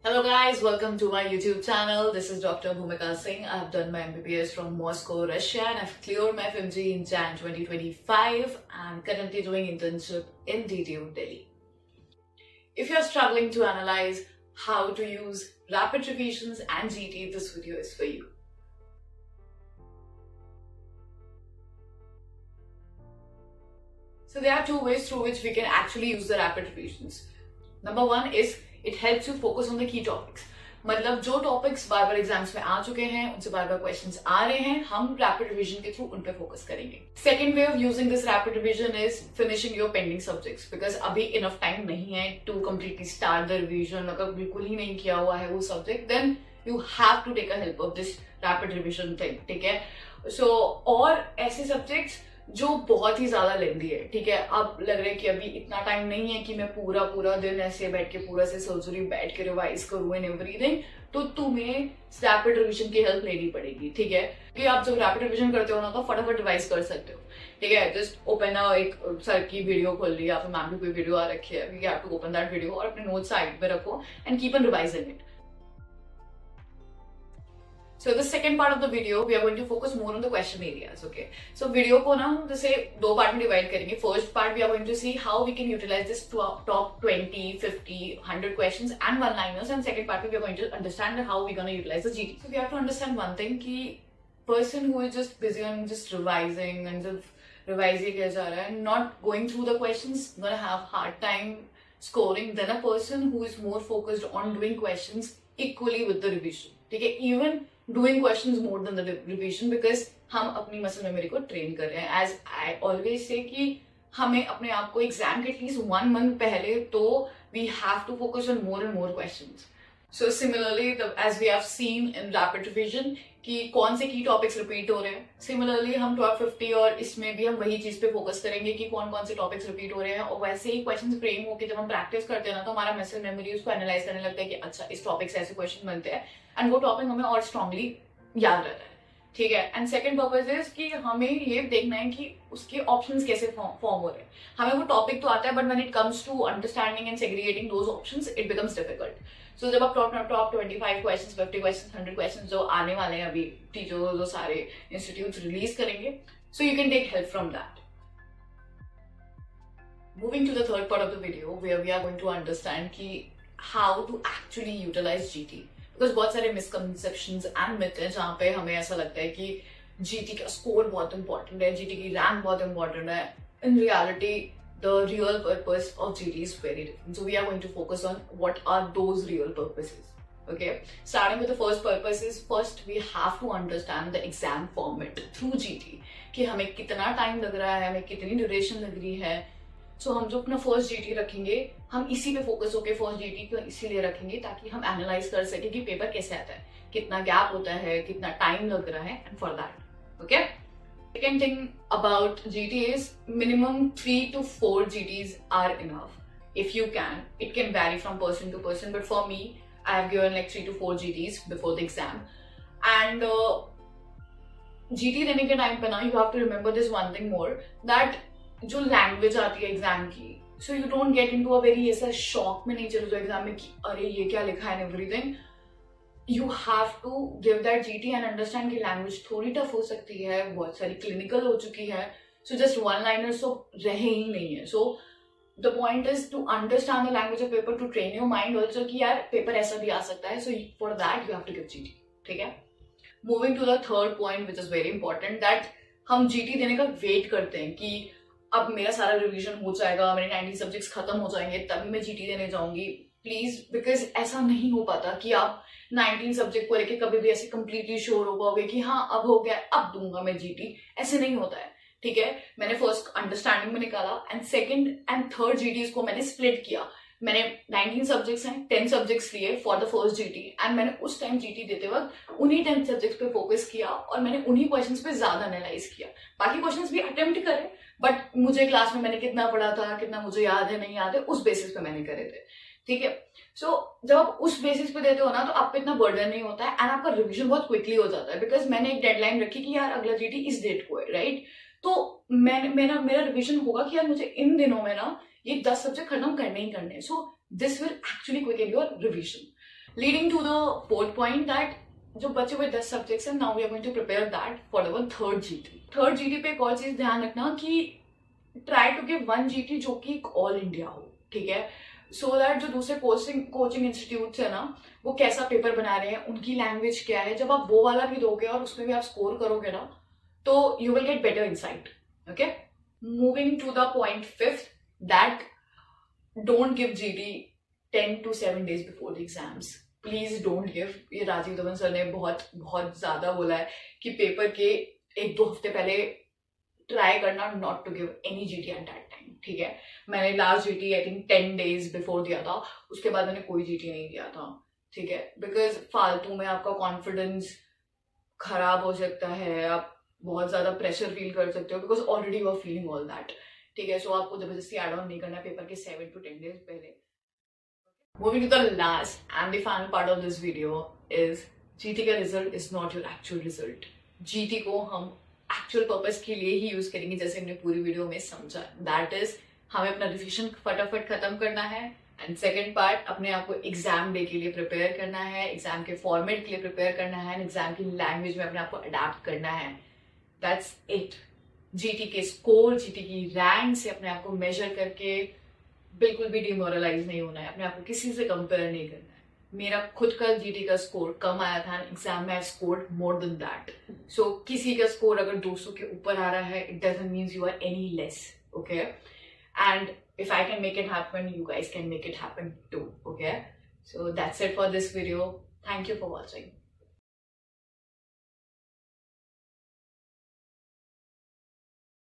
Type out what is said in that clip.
Hello guys, welcome to my YouTube channel. This is Dr. Bhumika Singh. I have done my MBBS from Moscow, Russia, and I've cleared my FMG in Jan 2025 and currently doing internship in DTU Delhi. If you're struggling to analyze how to use rapid revisions and GT, this video is for you. So there are two ways through which we can actually use the rapid revisions. Number one is it helps you focus on the key topics. मतलब जो topics बार बार exams में आ चुके हैं, उनसे बार बार questions आ रहे हैं, हम rapid revision के थ्रू उन पे फोकस करेंगे. Second way of using this rapid revision is finishing your pending subjects, because अभी इनफ टाइम नहीं है to completely start the revision. अगर बिल्कुल ही नहीं किया हुआ है वो subject, then you have to take a help of this rapid revision thing. ठीक है. सो और ऐसे सब्जेक्ट्स जो बहुत ही ज्यादा लेंदी है. ठीक है. अब लग रहा है कि अभी इतना टाइम नहीं है कि मैं पूरा दिन ऐसे बैठ के पूरा से सर्जरी बैठ के रिवाइज करूं एंड एवरीथिंग, तो तुम्हें रैपिड रिवीजन की हेल्प लेनी पड़ेगी. ठीक है. कि आप जब रैपिड रिवीजन करते हो ना तो फटाफट रिवाइज कर सकते हो. ठीक है. जस्ट ओपन एक सर की वीडियो खोल ली या फिर मैम की कोई वीडियो आ रखी है, you have to open that video और अपने नोट साइड पे रखो and keep on revising it. So the second part of the video, we are going to focus more on the question areas. Okay. So video को ना हम जैसे दो part में डिवाइड करेंगे. First part we are going to see how we can utilize this top 20, 50, 100 questions and one-liners, and second part we are going to understand how we are going to utilize the GT. So we have to understand one thing कि person who is just busy on just revising and just revise किया जा रहा है, not going through the questions, gonna have hard time scoring than a person who is more focused on doing questions equally with the revision. ठीक है. Even doing questions more than the revision, because हम अपनी muscle memory को train कर रहे हैं. As I always say कि हमें अपने आप को एग्जाम के एटलीस्ट 1 month पहले तो we have to focus on more and more questions. So similarly as we have seen in rapid revision कि कौन से की टॉपिक्स रिपीट हो रहे हैं, सिमिलरली हम 1250 और इसमें भी हम वही चीज पे फोकस करेंगे कि कौन कौन से टॉपिक्स रिपीट हो रहे हैं. और वैसे ही क्वेश्चन फ्रेम होकर जब हम प्रैक्टिस करते हैं ना तो हमारा मसल मेमोरी उसको एनालाइज करने लगता है कि अच्छा इस टॉपिक से ऐसे क्वेश्चन बनते हैं एंड वो टॉपिक हमें और स्ट्रांगली याद रहता है. ठीक है. एंड सेकंड पर्पज इज कि हमें ये देखना है कि उसके ऑप्शंस कैसे फॉर्म हो रहे हैं. हमें वो टॉपिक तो आता है but when it comes to understanding and segregating those options it becomes difficult. So जब आप टॉप 25 क्वेश्चंस, 50 क्वेश्चंस, 100 क्वेश्चंस जो आने वाले हैं अभी टीचर्स जो सारे इंस्टीट्यूट्स रिलीज करेंगे, so you can take help from that. Moving to the third part of the video where we are going to understand कि how to actually utilize GT. Because बहुत सारे मिसकंसेप्शंस एंड मिथ है जहाँ पे हमें ऐसा लगता है कि जीटी का स्कोर बहुत इंपॉर्टेंट है, जीटी की रैंक बहुत इंपॉर्टेंट है. In reality the real purpose of GT is very different. So we are going to focus on what are those real purposes. Okay, starting with the first purpose is first we have to understand the exam format through GT कि हमें कितना time लग रहा है, हमें कितनी duration लग रही है. सो हम जो अपना फर्स्ट जीटी रखेंगे हम इसी पे फोकस होकर फर्स्ट जीटी को इसीलिए रखेंगे ताकि हम एनालाइज कर सके कि पेपर कैसे आता है, कितना गैप होता है, कितना टाइम लग रहा है and for that. Okay. Second thing about GT is minimum 3 to 4 GTs are enough if you can. It can vary from person to person, but for me I have given like 3 to 4 GTs before the exam. And GT देने के time पे ना you have to remember this one thing more, that जो language आती है exam की, so you don't get into a very ऐसा shock में नहीं चलो जो एग्जाम में कि अरे ये क्या लिखा है everything. You have to give that GT and understand कि लैंग्वेज थोड़ी टफ हो सकती है, बहुत सारी क्लिनिकल हो चुकी है. सो जस्ट वन लाइनर्स तो रहे ही नहीं है. So the point is to understand the language of paper, to train your mind also कि यार पेपर ऐसा भी आ सकता है. So for that you have to give GT. ठीक है. Moving to the third point which is very important, that हम जीटी देने का वेट करते हैं कि अब मेरा सारा रिवीजन हो जाएगा, मेरे 90 सब्जेक्ट्स खत्म हो जाएंगे तभी मैं जीटी देने जाऊंगी. प्लीज, बिकॉज ऐसा नहीं हो पाता कि आप 19 सब्जेक्ट को लेके कभी भी ऐसे कंप्लीटली श्योर हो पाओगे कि हाँ अब हो गया अब दूंगा मैं जीटी. ऐसे नहीं होता है. ठीक है. मैंने फर्स्ट अंडरस्टैंडिंग में निकाला एंड सेकंड एंड थर्ड जीटीज को मैंने स्प्लिट किया. मैंने 19 सब्जेक्ट्स हैं, 10 सब्जेक्ट्स लिए for the first GT and मैंने उस टाइम जीटी देते वक्त उन्हीं 10 सब्जेक्ट्स पे फोकस किया और मैंने उन्हीं क्वेश्चंस पे ज्यादा एनालाइज किया. बाकी क्वेश्चंस भी अटेम्प्ट करे बट मुझे क्लास में मैंने कितना पढ़ा था, कितना मुझे याद है नहीं याद है, उस बेसिस पे मैंने करे थे. ठीक है. सो जब आप उस बेसिस पे देते हो ना तो आपको इतना बर्डन नहीं होता है एंड आपका रिविजन बहुत क्विकली हो जाता है. बिकॉज मैंने एक डेडलाइन रखी कि यार अगला जीटी इस डेट को है, राइट. तो मेरा रिविजन होगा कि यार मुझे इन दिनों में ना ये 10 सब्जेक्ट खत्म करने ही करने. So this will actually quicken your revision. Leading to the fourth point that जो बचे हुए 10 सब्जेक्ट्स हैं, now we are going to prepare that for our third GT. Third GT पे एक और चीज ध्यान रखना कि try to give one GT जो कि ऑल इंडिया हो, ठीक है, सो दैट जो दूसरे कोचिंग इंस्टीट्यूट है ना, वो कैसा पेपर बना रहे हैं, उनकी लैंग्वेज क्या है, जब आप वो वाला भी दोगे और उसमें भी आप स्कोर करोगे ना, तो you will get better insight. Okay, moving to the point fifth, that don't give GT 10 to 7 days before the exams. Please don't give. ये राजीव धवन सर ने बहुत बहुत ज्यादा बोला है कि पेपर के 1-2 हफ्ते पहले ट्राई करना not to give any GT at that time, ठीक है। मैंने last GT I think 10 days before दिया था, उसके बाद मैंने कोई जीटी नहीं दिया था, ठीक है, बिकॉज फालतू में आपका कॉन्फिडेंस खराब हो सकता है, आप बहुत ज्यादा प्रेशर फील कर सकते हो, because already you are feeling all that, ठीक है। सो आपको जबरदस्ती एड ऑन नहीं करना पेपर के 7 to 10 days पहले। Moving to the last and the final part of this video is GT का result is not your actual result। GT को हम एक्चुअल पर्पस के लिए ही यूज करेंगे, जैसे हमने पूरी वीडियो में समझा। दैट इज हमें अपना रिविजन फटाफट खत्म करना है, एंड सेकेंड पार्ट अपने आप को एग्जाम डे के लिए प्रिपेयर करना है, एग्जाम के फॉर्मेट के लिए प्रिपेयर करना है, एग्जाम की लैंग्वेज में अपने आप को अडेप्ट करना है। That's it. जीटी के स्कोर, जीटी की रैंक से अपने आप को मेजर करके बिल्कुल भी डिमोरलाइज नहीं होना है, अपने आप को किसी से कंपेयर नहीं करना है। मेरा खुद का जीटी का स्कोर कम आया था, एग्जाम में I scored more than that. So किसी का स्कोर अगर 200 के ऊपर आ रहा है, it doesn't means you are any less, okay. And if I can make it happen, you guys can make it happen too, okay? So that's it for this video. Thank you for watching.